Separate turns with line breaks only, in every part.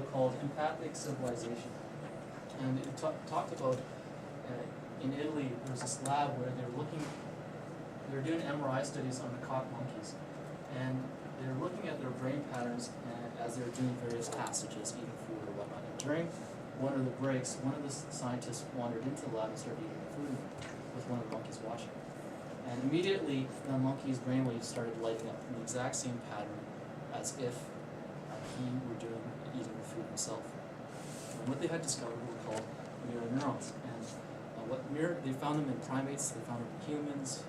book called Empathic Civilization. And it talked about, in Italy, there was this lab where they were doing MRI studies on macaque monkeys. And they were looking at their brain patterns as they were doing various tasks, such as eating food or whatnot. And during one of the breaks, one of the scientists wandered into the lab and started eating food with one of the monkeys watching. And immediately, the monkey's brainwaves started lighting up in the exact same pattern as if he were eating the food himself. And what they had discovered were called mirror neurons. And they found them in primates, they found them in humans,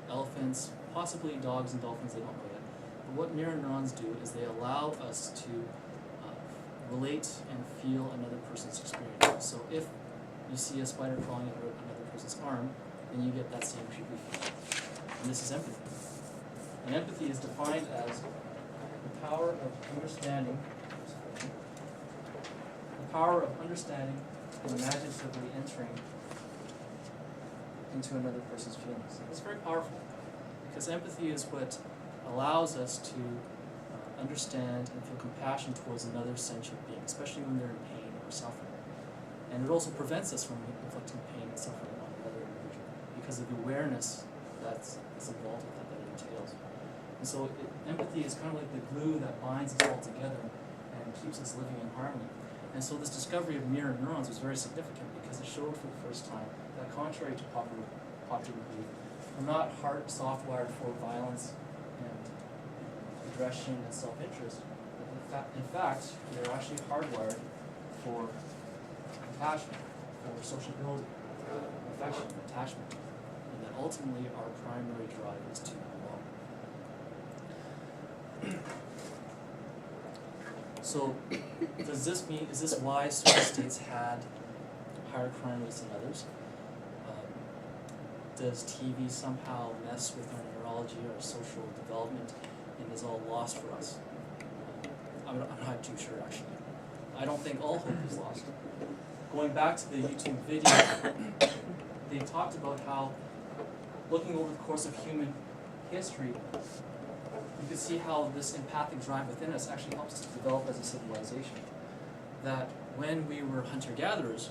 elephants, possibly dogs and dolphins, they don't know yet. But what mirror neurons do is they allow us to relate and feel another person's experience. So if you see a spider crawling over another person's arm, then you get that same creepy feeling. And this is empathy. And empathy is defined as the power of understanding and imaginatively entering into another person's feelings. It's very powerful, because empathy is what allows us to understand and feel compassion towards another sentient being, especially when they're in pain or suffering. And it also prevents us from inflicting pain and suffering on another individual, because of the awareness that's involved with that it entails. And so empathy is kind of like the glue that binds us all together and keeps us living in harmony. And so this discovery of mirror neurons was very significant, because it showed for the first time that, contrary to popular belief, we're not soft-wired for violence and aggression and self-interest. But in fact, they're actually hardwired for compassion, for sociability, affection, attachment, and that ultimately our primary drive is to belong. So, is this why certain states had higher crime rates than others? Does TV somehow mess with our neurology or social development and is all lost for us? I'm not too sure, actually. I don't think all hope is lost. Going back to the YouTube video, they talked about how, looking over the course of human history, you can see how this empathic drive within us actually helps us to develop as a civilization. That when we were hunter-gatherers,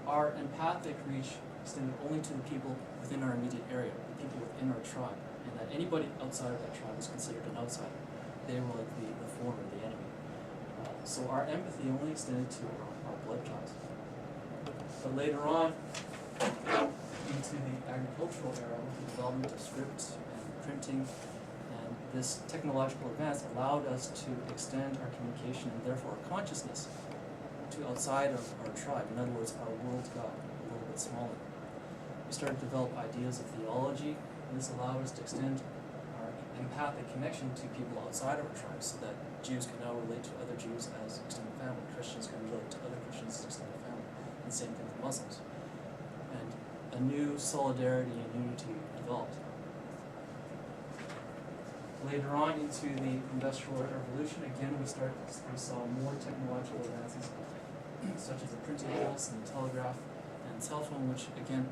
our empathic reach extended only to the people within our immediate area, the people within our tribe, and that anybody outside of that tribe was considered an outsider. They were like the foreigner, the enemy. So our empathy only extended to our blood ties. But later on, into the agricultural era, with the development of script and printing, and this technological advance allowed us to extend our communication and therefore our consciousness to outside of our tribe. In other words, our world got a little bit smaller. We started to develop ideas of theology, and this allowed us to extend our empathic connection to people outside of our tribe, so that Jews can now relate to other Jews as extended family, Christians can relate to other Christians as extended family, and same thing with Muslims. And a new solidarity and unity developed. Later on into the Industrial Revolution, again we saw more technological advances, such as the printing press and the telegraph and cell phone, which again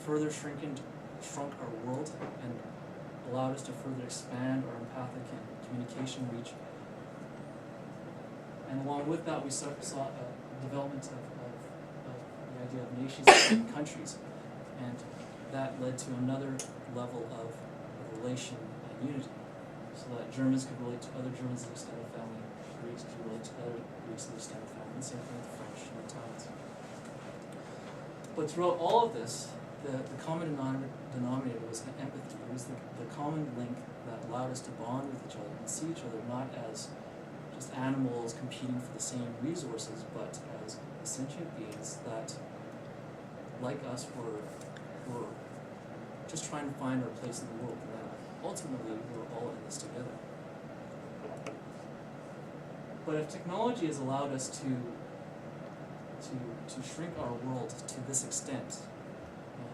further shrunk our world and allowed us to further expand our empathic and communication reach. And along with that, we saw a development of the idea of nations and countries, and that led to another level of relation and unity, so that Germans could relate to other Germans as extended family, Greeks could relate to other Greeks as extended family, and same thing with the French and Italians. But throughout all of this, the common denominator was empathy. It was the common link that allowed us to bond with each other and see each other not as just animals competing for the same resources, but as sentient beings that, like us, were just trying to find our place in the world. And that ultimately, we're all in this together. But if technology has allowed us to shrink our world to this extent, and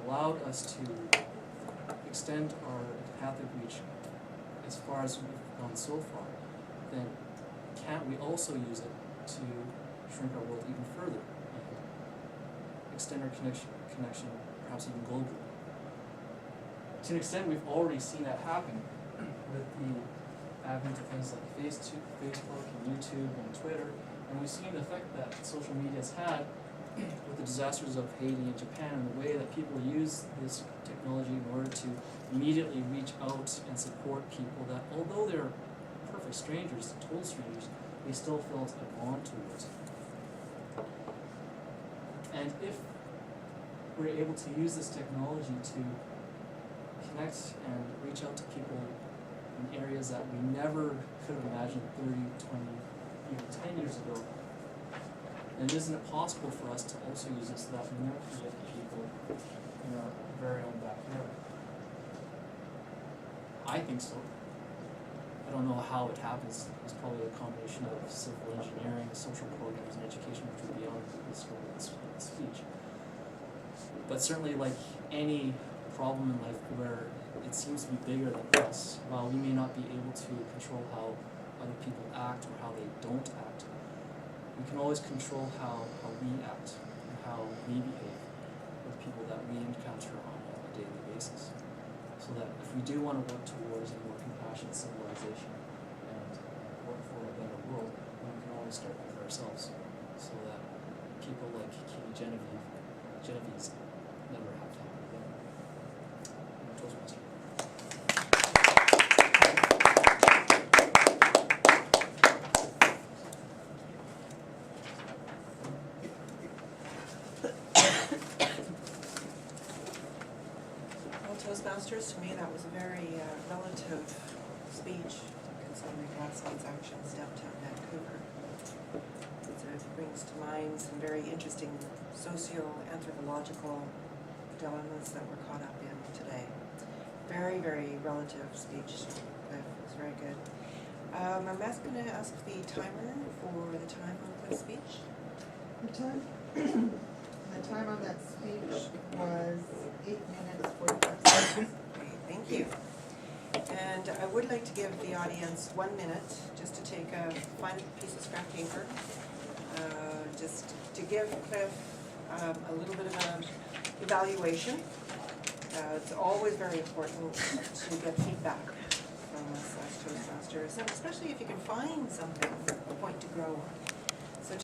allowed us to extend our empathic reach as far as we've gone so far, then can't we also use it to shrink our world even further and extend our connection perhaps even globally? To an extent, we've already seen that happen with the advent of things like Facebook and YouTube and Twitter, and we've seen the effect that social media has had with the disasters of Haiti and Japan, and the way that people use this technology in order to immediately reach out and support people that, although they're perfect strangers, total strangers, they still felt a bond towards. And if we're able to use this technology to connect and reach out to people in areas that we never could have imagined 30, 20, even 10 years ago, then isn't it possible for us to also use it so that we never forget the people in our very own backyard? I think so. I don't know how it happens. It's probably a combination of civil engineering, social programs, and education, which would be beyond the scope of this speech. But certainly, like any problem in life where it seems to be bigger than us, while we may not be able to control how other people act or how they don't act, we can always control how we act and how we behave with people that we encounter on a daily basis. So that if we do want to work towards a more compassionate civilization and work for a better world, then we can always start with ourselves, so that people like Katie Genevieve never have to happen again. Toastmaster.
Toastmasters, to me that was a very relative speech, considering grassroots actions downtown Vancouver. It brings to mind some very interesting socio-anthropological dilemmas that we're caught up in today. Very, very relative speech. Cliff was very good. I'm going to ask the timer for the time of the speech.
The time on that speech was 8 minutes 45 seconds.
Okay, thank you. And I would like to give the audience 1 minute just to take a fine piece of scrap paper, just to give Cliff a little bit of an evaluation. It's always very important to get feedback from us as Toastmasters, and especially if you can find something, a point to grow on.